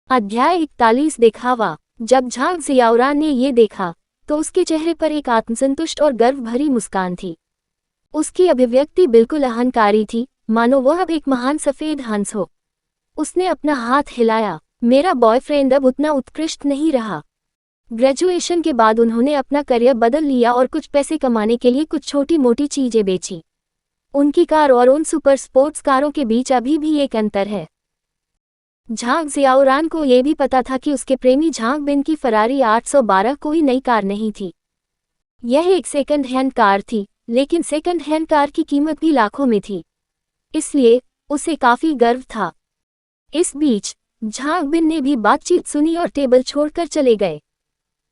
अध्याय 41 दिखावा। जब झांग जियाउरान ने ये देखा तो उसके चेहरे पर एक आत्मसंतुष्ट और गर्व भरी मुस्कान थी। उसकी अभिव्यक्ति बिल्कुल अहंकारी थी, मानो वह अब एक महान सफेद हंस हो। उसने अपना हाथ हिलाया। मेरा बॉयफ्रेंड अब उतना उत्कृष्ट नहीं रहा। ग्रेजुएशन के बाद उन्होंने अपना करियर बदल लिया और कुछ पैसे कमाने के लिए कुछ छोटी मोटी चीजें बेची। उनकी कार और उन सुपर स्पोर्ट्स कारों के बीच अभी भी एक अंतर है। झांग जियाउरान को यह भी पता था कि उसके प्रेमी झांग बिन की फरारी 812 कोई नई कार नहीं थी। यह एक सेकंड हैंड कार थी, लेकिन सेकंड हैंड कार की कीमत भी लाखों में थी, इसलिए उसे काफी गर्व था। इस बीच झांग बिन ने भी बातचीत सुनी और टेबल छोड़कर चले गए।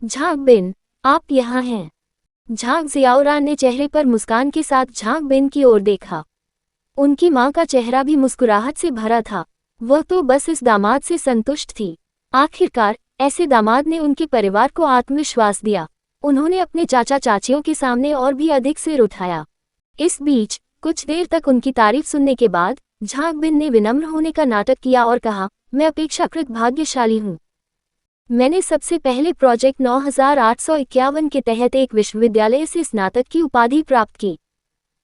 झांग बिन, आप यहाँ हैं? झांग जियाउरान ने चेहरे पर मुस्कान के साथ झांग बिन की ओर देखा। उनकी मां का चेहरा भी मुस्कुराहट से भरा था। वह तो बस इस दामाद से संतुष्ट थी। आखिरकार ऐसे दामाद ने उनके परिवार को आत्मविश्वास दिया। उन्होंने अपने चाचा चाचियों के सामने और भी अधिक सिर उठाया। इस बीच कुछ देर तक उनकी तारीफ सुनने के बाद झांग बिन ने विनम्र होने का नाटक किया और कहा, मैं अपेक्षाकृत भाग्यशाली हूँ। मैंने सबसे पहले प्रोजेक्ट 9851 के तहत एक विश्वविद्यालय से स्नातक की उपाधि प्राप्त की।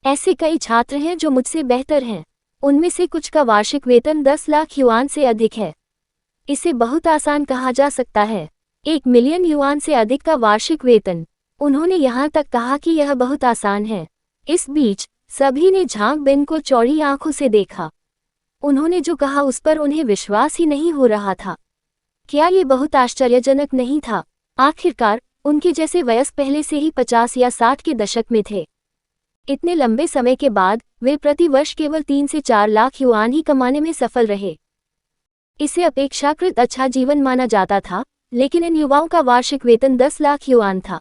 ऐसे कई छात्र हैं जो मुझसे बेहतर हैं। उनमें से कुछ का वार्षिक वेतन 10 लाख युआन से अधिक है। इसे बहुत आसान कहा जा सकता है। 1 मिलियन युआन से अधिक का वार्षिक वेतन। उन्होंने यहाँ तक कहा कि यह बहुत आसान है। इस बीच सभी ने झांग बिन को चौड़ी आंखों से देखा। उन्होंने जो कहा उस पर उन्हें विश्वास ही नहीं हो रहा था। क्या ये बहुत आश्चर्यजनक नहीं था? आखिरकार उनके जैसे वयस्क पहले से ही 50 या 60 के दशक में थे। इतने लंबे समय के बाद वे प्रति वर्ष केवल 3 से 4 लाख युआन ही कमाने में सफल रहे। इसे अपेक्षाकृत अच्छा जीवन माना जाता था, लेकिन इन युवाओं का वार्षिक वेतन 10 लाख युआन था।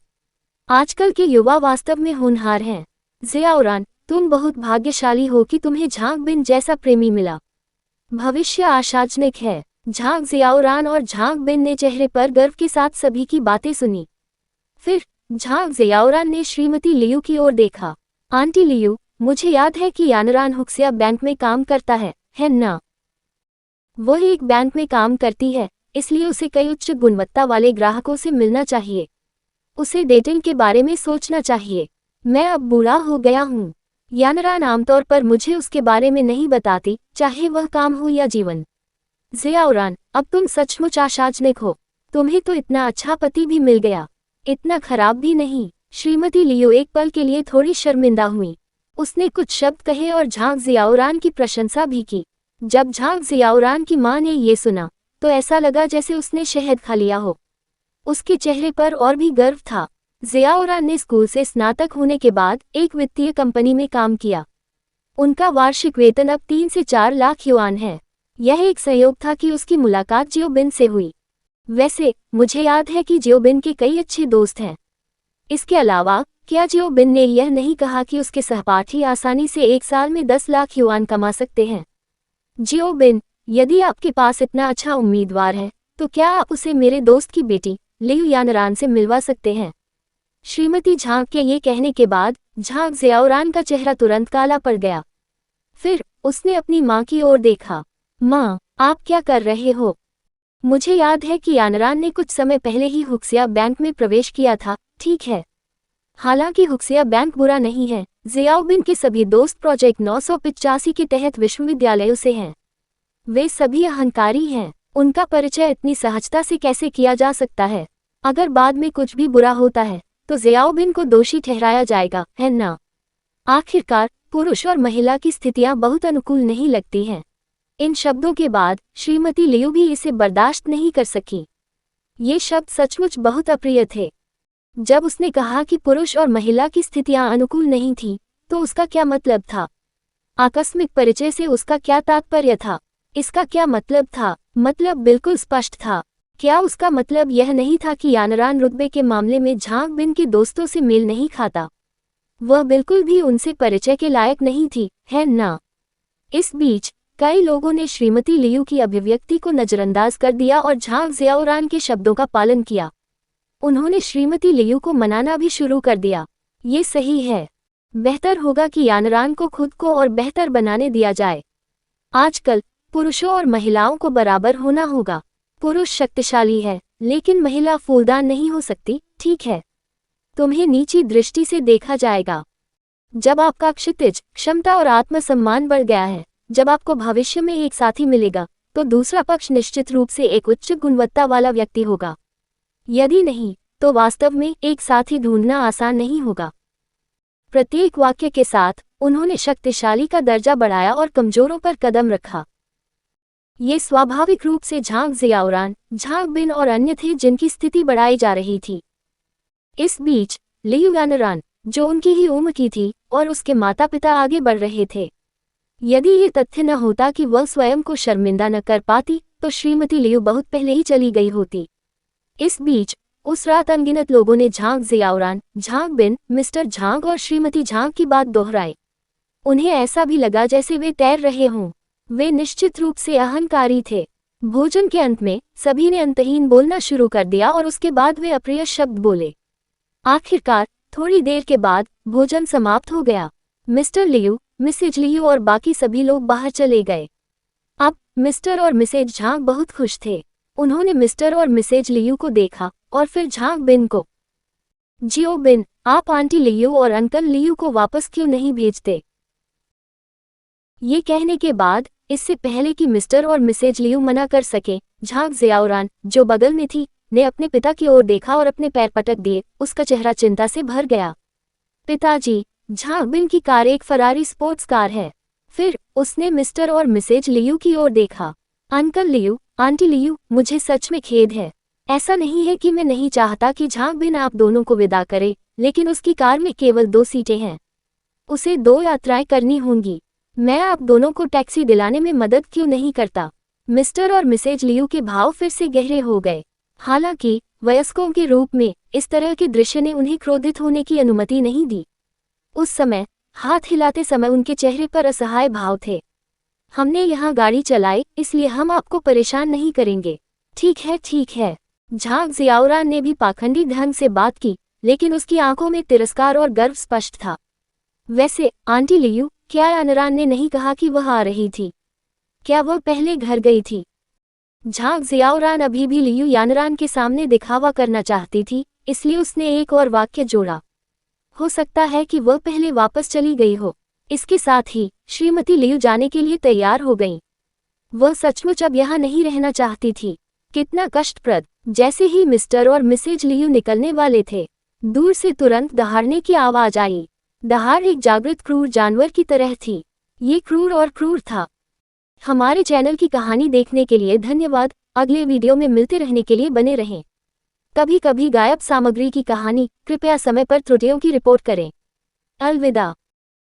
आजकल के युवा वास्तव में होनहार हैं। जियाउरान, तुम बहुत भाग्यशाली हो कि तुम्हें झांग बिन जैसा प्रेमी मिला। भविष्य आशाजनक है। झांग जियाउरान और झांग बिन ने चेहरे पर गर्व के साथ सभी की बातें सुनी। फिर झांग जियाउरान ने श्रीमती लियू की ओर देखा। आंटी लियू, मुझे याद है कि यानरान हुक्सिया बैंक में काम करता है ना? वह एक बैंक में काम करती है, इसलिए उसे कई उच्च गुणवत्ता वाले ग्राहकों से मिलना चाहिए। उसे डेटिंग के बारे में सोचना चाहिए। मैं अब बूढ़ा हो गया हूँ। यानरान आमतौर पर मुझे उसके बारे में नहीं बताती, चाहे वह काम हो या जीवन। जियाउरान, अब तुम सचमुच आशाजनक हो। तुम्हें तो इतना अच्छा पति भी मिल गया। इतना खराब भी नहीं। श्रीमती लियू एक पल के लिए थोड़ी शर्मिंदा हुई। उसने कुछ शब्द कहे और झांग जियाउरान की प्रशंसा भी की। जब झांग जियाउरान की मां ने ये सुना तो ऐसा लगा जैसे उसने शहद खा लिया हो। उसके चेहरे पर और भी गर्व था। जियाउरान ने स्कूल से स्नातक होने के बाद एक वित्तीय कंपनी में काम किया। उनका वार्षिक वेतन अब 3 से 4 लाख युआन है। यह एक संयोग था कि उसकी मुलाकात जियो बिन से हुई। वैसे मुझे याद है कि जियो बिन के कई अच्छे दोस्त हैं। इसके अलावा क्या जियो बिन ने यह नहीं कहा कि उसके सहपाठी आसानी से एक साल में 10 लाख युआन कमा सकते हैं? जियो बिन, यदि आपके पास इतना अच्छा उम्मीदवार है तो क्या आप उसे मेरे दोस्त की बेटी लियू यानरान से मिलवा सकते हैं? श्रीमती झांग के ये कहने के बाद झांग जियाउरान का चेहरा तुरंत काला पड़ गया। फिर उसने अपनी मां की ओर देखा। मां, आप क्या कर रहे हो? मुझे याद है कि यानरान ने कुछ समय पहले ही हुक्सिया बैंक में प्रवेश किया था, ठीक है? हालांकि हुक्सिया बैंक बुरा नहीं है। जियाओ बिन के सभी दोस्त प्रोजेक्ट 985 के तहत विश्वविद्यालयों से हैं। वे सभी अहंकारी हैं। उनका परिचय इतनी सहजता से कैसे किया जा सकता है? अगर बाद में कुछ भी बुरा होता है तो जियाओ बिन को दोषी ठहराया जाएगा, है ना? आखिरकार पुरुष और महिला की स्थितियां बहुत अनुकूल नहीं लगती हैं। इन शब्दों के बाद श्रीमती लियू भी इसे बर्दाश्त नहीं कर सकी। ये शब्द सचमुच बहुत अप्रिय थे। जब उसने कहा कि पुरुष और महिला की स्थितियां अनुकूल नहीं थीं, तो उसका क्या मतलब था? आकस्मिक परिचय से उसका क्या तात्पर्य था? इसका क्या मतलब था? मतलब बिल्कुल स्पष्ट था। क्या उसका मतलब यह नहीं था कि यानरान रुतबे के मामले में झांग बिन के दोस्तों से मेल नहीं खाता? वह बिल्कुल भी उनसे परिचय के लायक नहीं थी, है ना? इस बीच कई लोगों ने श्रीमती लियू की अभिव्यक्ति को नजरअंदाज कर दिया और झांग जियाउरान के शब्दों का पालन किया। उन्होंने श्रीमती लियू को मनाना भी शुरू कर दिया। ये सही है। बेहतर होगा कि यानरान को खुद को और बेहतर बनाने दिया जाए। आजकल पुरुषों और महिलाओं को बराबर होना होगा। पुरुष शक्तिशाली है, लेकिन महिला फूलदान नहीं हो सकती, ठीक है? तुम्हें नीची दृष्टि से देखा जाएगा। जब आपका क्षितिज, क्षमता और आत्मसम्मान बढ़ गया है, जब आपको भविष्य में एक साथी मिलेगा, तो दूसरा पक्ष निश्चित रूप से एक उच्च गुणवत्ता वाला व्यक्ति होगा। यदि नहीं, तो वास्तव में एक साथी ढूंढना आसान नहीं होगा। प्रत्येक वाक्य के साथ उन्होंने शक्तिशाली का दर्जा बढ़ाया और कमजोरों पर कदम रखा। ये स्वाभाविक रूप से झांग जियाउरान, झांग बिन और अन्य थे जिनकी स्थिति बढ़ाई जा रही थी। इस बीच लियू यानरान, जो उनकी ही उम्र की थी, और उसके माता पिता आगे बढ़ रहे थे। यदि ये तथ्य न होता कि वह स्वयं को शर्मिंदा न कर पाती, तो श्रीमती लियू बहुत पहले ही चली गई होती। इस बीच उस रात अनगिनत लोगों ने झांग जियाउरान, झांग बिन, मिस्टर झांग और श्रीमती झांग की बात दोहराई। उन्हें ऐसा भी लगा जैसे वे तैर रहे हों। वे निश्चित रूप से अहंकारी थे। भोजन के अंत में सभी ने अंतहीन बोलना शुरू कर दिया और उसके बाद वे अप्रिय शब्द बोले। आखिरकार थोड़ी देर के बाद भोजन समाप्त हो गया। मिस्टर लियू, मिसेज लियू और बाकी सभी लोग बाहर चले गए। अब मिस्टर और मिसेज झांग बहुत खुश थे। उन्होंने मिस्टर और मिसेज लियू को देखा और फिर झांग बिन को। जियो बिन, आप आंटी लियू और अंकल लियू को वापस क्यों नहीं भेजते? ये कहने के बाद, इससे पहले कि मिस्टर और मिसेज लियू मना कर सके, झांग जियाउरान, जो बगल में थी, ने अपने पिता की ओर देखा और अपने पैर पटक दिए। उसका चेहरा चिंता से भर गया। पिताजी, झांग बिन की कार एक फरारी स्पोर्ट्स कार है। फिर उसने मिस्टर और मिसेज लियू की ओर देखा। अंकल लियू, आंटी लियू, मुझे सच में खेद है। ऐसा नहीं है कि मैं नहीं चाहता कि झांग बिन आप दोनों को विदा करे, लेकिन उसकी कार में केवल 2 सीटें हैं। उसे 2 यात्राएं करनी होंगी। मैं आप दोनों को टैक्सी दिलाने में मदद क्यों नहीं करता? मिस्टर और मिसेज लियू के भाव फिर से गहरे हो गए। हालांकि वयस्कों के रूप में इस तरह के दृश्य ने उन्हें क्रोधित होने की अनुमति नहीं दी। उस समय हाथ हिलाते समय उनके चेहरे पर असहाय भाव थे। हमने यहाँ गाड़ी चलाई, इसलिए हम आपको परेशान नहीं करेंगे। ठीक है, ठीक है। झांग जियाउरान ने भी पाखंडी ढंग से बात की, लेकिन उसकी आंखों में तिरस्कार और गर्व स्पष्ट था। वैसे आंटी लियू, क्या यानरान ने नहीं कहा कि वह आ रही थी? क्या वह पहले घर गई थी? झांग जियाउरान अभी भी लियू यानरान के सामने दिखावा करना चाहती थी, इसलिए उसने एक और वाक्य जोड़ा। हो सकता है कि वह पहले वापस चली गई हो। इसके साथ ही श्रीमती लियू जाने के लिए तैयार हो गईं। वह सचमुच अब यहाँ नहीं रहना चाहती थी। कितना कष्टप्रद। जैसे ही मिस्टर और मिसेज लियू निकलने वाले थे, दूर से तुरंत दहाड़ने की आवाज आई। दहाड़ एक जागृत क्रूर जानवर की तरह थी। ये क्रूर और क्रूर था। हमारे चैनल की कहानी देखने के लिए धन्यवाद। अगले वीडियो में मिलते रहने के लिए बने रहें। कभी कभी गायब सामग्री की कहानी, कृपया समय पर त्रुटियों की रिपोर्ट करें। अलविदा।